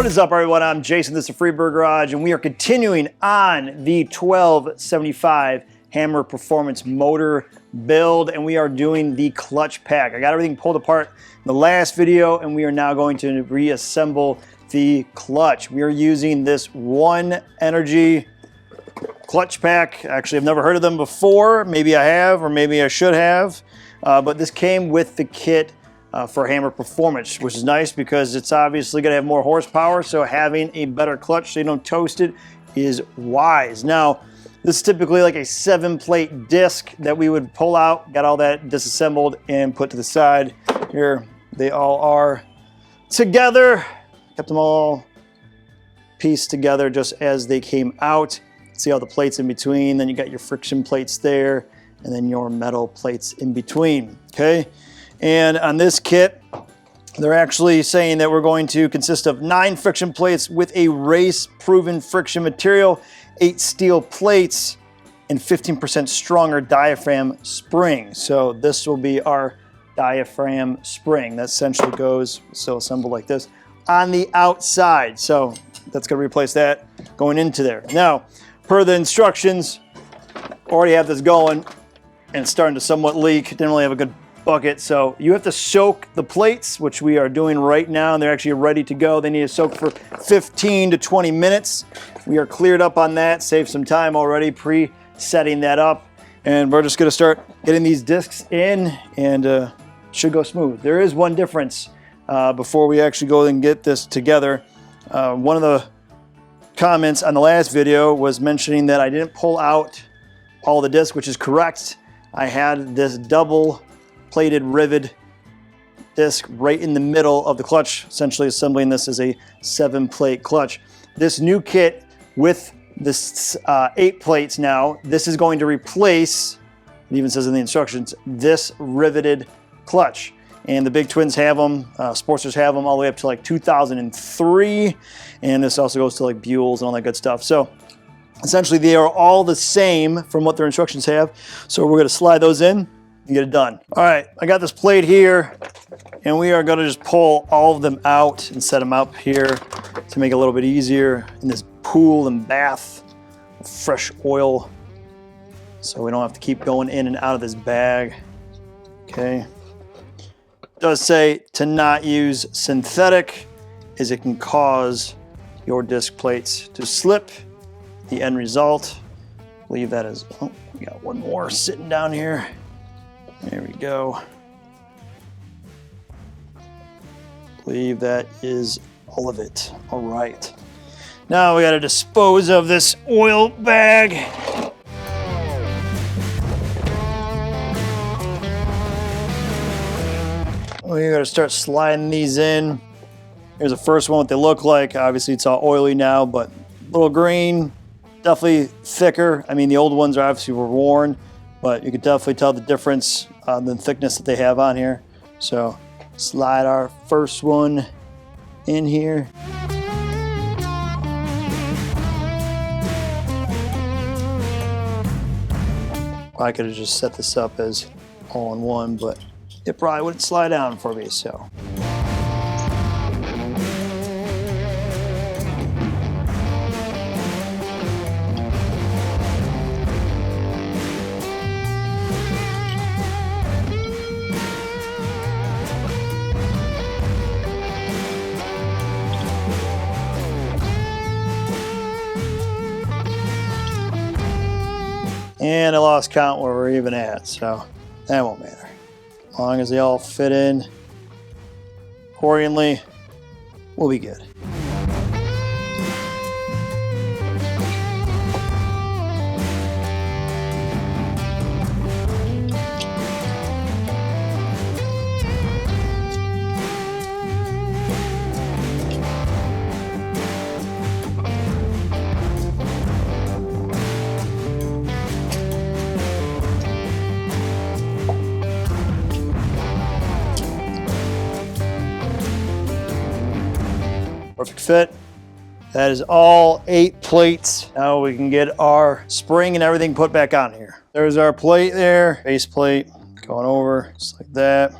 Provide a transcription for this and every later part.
What is up, everyone? I'm Jason, this is Freeberg Garage, and we are continuing on the 1275 Hammer Performance motor build, and we are doing the clutch pack. I got everything pulled apart in the last video, and we are now going to reassemble the clutch. We are using this One Energy clutch pack. Actually, I've never heard of them before. Maybe I have, or maybe I should have, but this came with the kit for Hammer Performance, which is nice because it's obviously going to have more horsepower, so having a better clutch so you don't toast it is wise. Now, this is typically like a 7-plate disc that we would pull out, got all that disassembled and put to the side. Here they all are together. Kept them all pieced together just as they came out. See all the plates in between, then you got your friction plates there, and then your metal plates in between, okay? And on this kit, they're actually saying that we're going to consist of 9 friction plates with a race-proven friction material, 8 steel plates, and 15% stronger diaphragm spring. So this will be our diaphragm spring. That essentially goes, so assembled like this, on the outside. So that's going to replace that going into there. Now, per the instructions, already have this going, and it's starting to somewhat leak. Didn't really have a good bucket, so you have to soak the plates, which we are doing right now, and they're actually ready to go. They need to soak for 15 to 20 minutes. We are cleared up on that, saved some time already pre-setting that up, and we're just going to start getting these discs in, and should go smooth. There is one difference before we actually go and get this together. One of the comments on the last video was mentioning that I didn't pull out all the discs, which is correct. I had this double plated rivet disc right in the middle of the clutch, essentially assembling this as a 7-plate clutch. This new kit with this 8 plates now, this is going to replace, it even says in the instructions, this riveted clutch. And the big twins have them, Sportsters have them all the way up to like 2003, and this also goes to like Buells and all that good stuff. So essentially they are all the same from what their instructions have. So we're gonna slide those in and get it done. All right, I got this plate here, and we are gonna just pull all of them out and set them up here to make it a little bit easier in this pool and bath of fresh oil, so we don't have to keep going in and out of this bag, okay? It does say to not use synthetic, as it can cause your disc plates to slip. The end result, leave that as, oh, we got one more sitting down here. There we go. I believe that is all of it. All right. Now we got to dispose of this oil bag. We got to start sliding these in. Here's the first one, what they look like. Obviously it's all oily now, but a little green, definitely thicker. I mean, the old ones are obviously were worn, but you could definitely tell the difference on the thickness that they have on here. So slide our first one in here. I could have just set this up as all in one, but it probably wouldn't slide down for me, so. And I lost count where we're even at, so that won't matter. As long as they all fit in accordingly, we'll be good. Perfect fit. That is all 8 plates. Now we can get our spring and everything put back on here. There's our plate there, base plate going over just like that.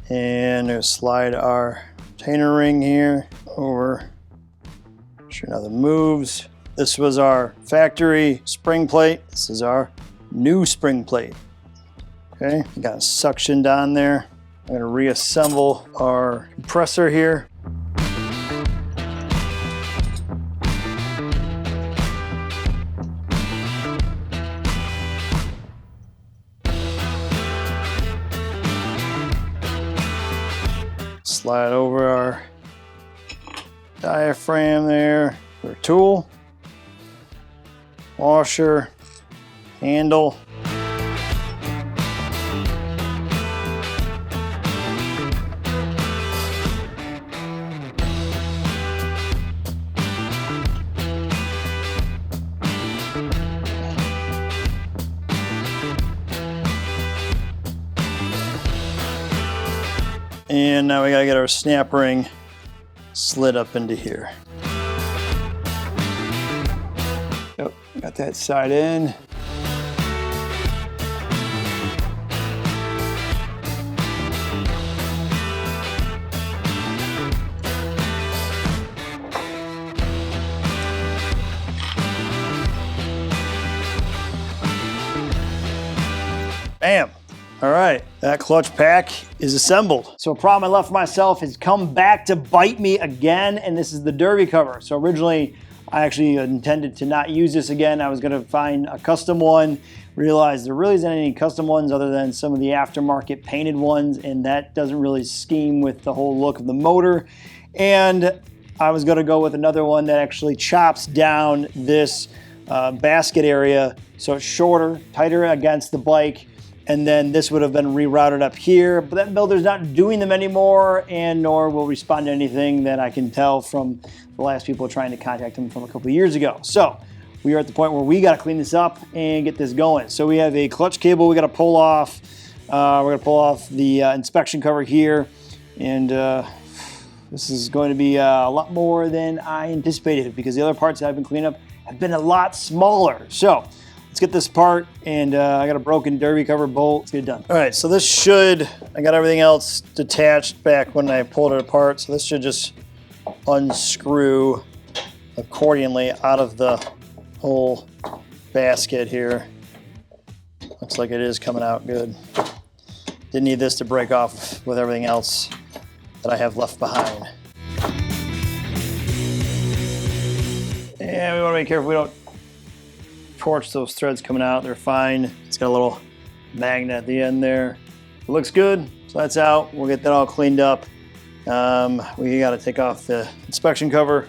And we'll slide our retainer ring here over. Sure, nothing moves. This was our factory spring plate. This is our new spring plate. Okay, got it suctioned on there. I'm gonna reassemble our compressor here. Slide over our diaphragm there, our tool, washer, handle. And now we gotta get our snap ring slid up into here. Yep, got that side in. Bam. All right, that clutch pack is assembled. So a problem I left for myself has come back to bite me again, and this is the derby cover. So originally, I actually intended to not use this again. I was gonna find a custom one, realized there really isn't any custom ones other than some of the aftermarket painted ones, and that doesn't really scheme with the whole look of the motor. And I was gonna go with another one that actually chops down this basket area so it's shorter, tighter against the bike. And then this would have been rerouted up here, but that builder's not doing them anymore, and nor will respond to anything that I can tell from the last people trying to contact him from a couple of years ago. So we are at the point where we got to clean this up and get this going. So we have a clutch cable we got to pull off. We're going to pull off the inspection cover here, and this is going to be a lot more than I anticipated because the other parts that I've been cleaning up have been a lot smaller. So let's get this part, and I got a broken derby cover bolt. Let's get it done. All right, so this should, I got everything else detached back when I pulled it apart, so this should just unscrew accordingly out of the whole basket here. Looks like it is coming out good. Didn't need this to break off with everything else that I have left behind. And we want to be careful we don't torch those threads coming out. They're fine. It's got a little magnet at the end there. It looks good, so that's out. We'll get that all cleaned up. We got to take off the inspection cover.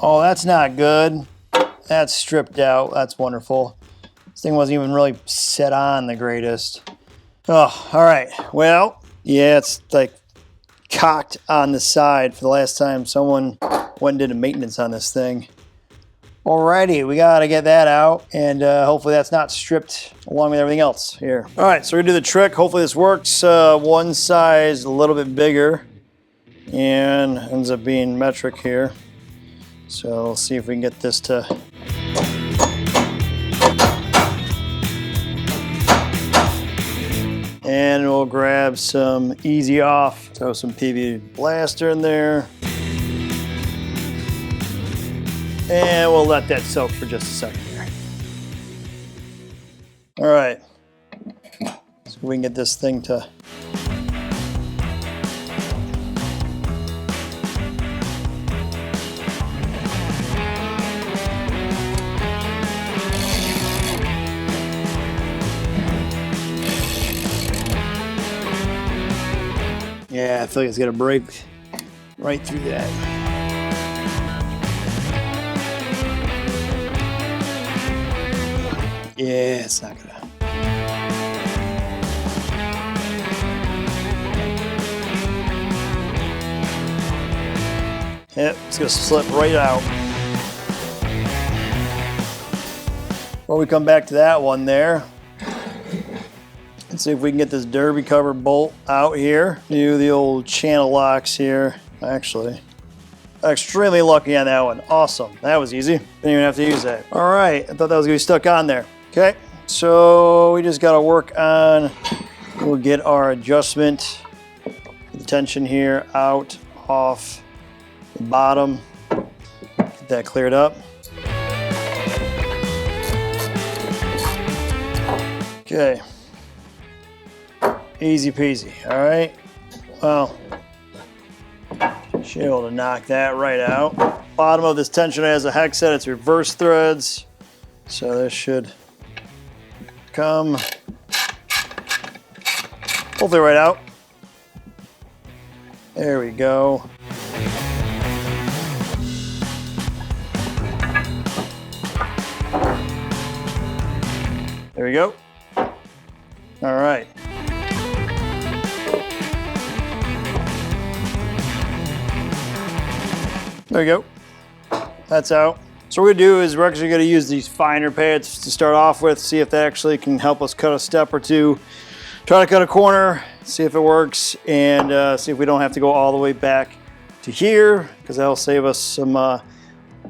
Oh, that's not good. That's stripped out. That's wonderful. This thing wasn't even really set on the greatest. Oh, all right. Well, yeah, it's like cocked on the side for the last time someone went and did a maintenance on this thing. Alrighty, we gotta get that out, and hopefully that's not stripped along with everything else here. All right, so we're gonna do the trick. Hopefully this works. One size a little bit bigger and ends up being metric here. So we'll see if we can get this to and we'll grab some easy off. Throw some PV blaster in there. And we'll let that soak for just a second here. All right. So we can get this thing to yeah, I feel like it's gonna break right through that. Yeah, it's not gonna. Yep, it's gonna slip right out. Well, we come back to that one there. Let's see if we can get this derby cover bolt out here. Do the old channel locks here. Actually, Extremely lucky on that one. Awesome. That was easy. Didn't even have to use that. All right. I thought that was going to be stuck on there. Okay. So we just got to work on, we'll get our adjustment, the tension here out, off the bottom. Get that cleared up. Okay. Easy peasy. All right. Well, should be able to knock that right out. Bottom of this tensioner has a hex set. It's reverse threads. So this should come hopefully right out. There we go. There we go. All right. There we go. That's out. So what we're gonna do is we're actually gonna use these finer pads to start off with, see if that actually can help us cut a step or two. Try to cut a corner, see if it works, and see if we don't have to go all the way back to here, because that'll save us some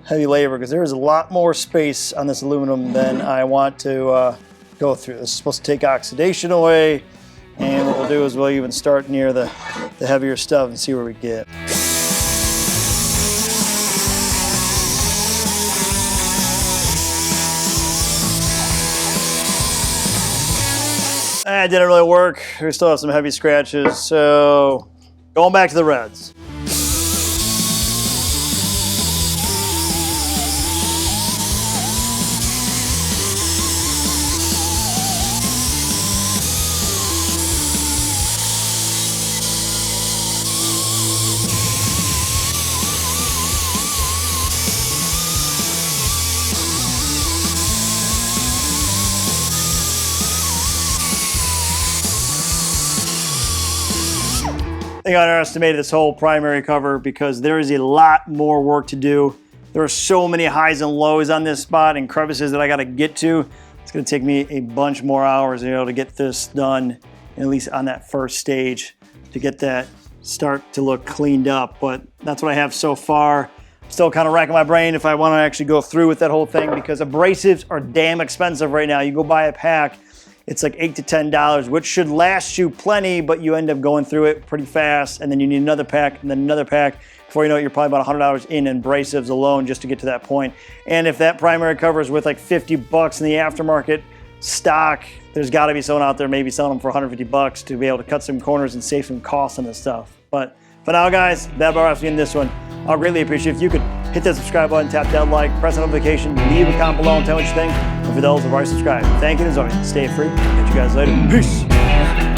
heavy labor, because there is a lot more space on this aluminum than I want to go through. This is supposed to take oxidation away, and what we'll do is we'll even start near the heavier stuff and see where we get. That didn't really work. We still have some heavy scratches, so going back to the reds. I think I underestimated this whole primary cover because there is a lot more work to do. There are so many highs and lows on this spot and crevices that I got to get to. It's going to take me a bunch more hours, to get this done, at least on that first stage, to get that start to look cleaned up. But that's what I have so far. Still kind of racking my brain if I want to actually go through with that whole thing, because abrasives are damn expensive right now. You go buy a pack, it's like $8 to $10, which should last you plenty, but you end up going through it pretty fast, and then you need another pack, and then another pack. Before you know it, you're probably about $100 in abrasives alone just to get to that point. And if that primary cover is worth like $50 in the aftermarket stock, there's got to be someone out there maybe selling them for $150 to be able to cut some corners and save some costs on this stuff. But for now, guys, that about in this one. I'll greatly appreciate if you could hit that subscribe button, tap that like, press the notification, leave a comment below and tell me what you think. And for those who have already subscribed, thank you, and as always, stay free. Catch you guys later. Peace.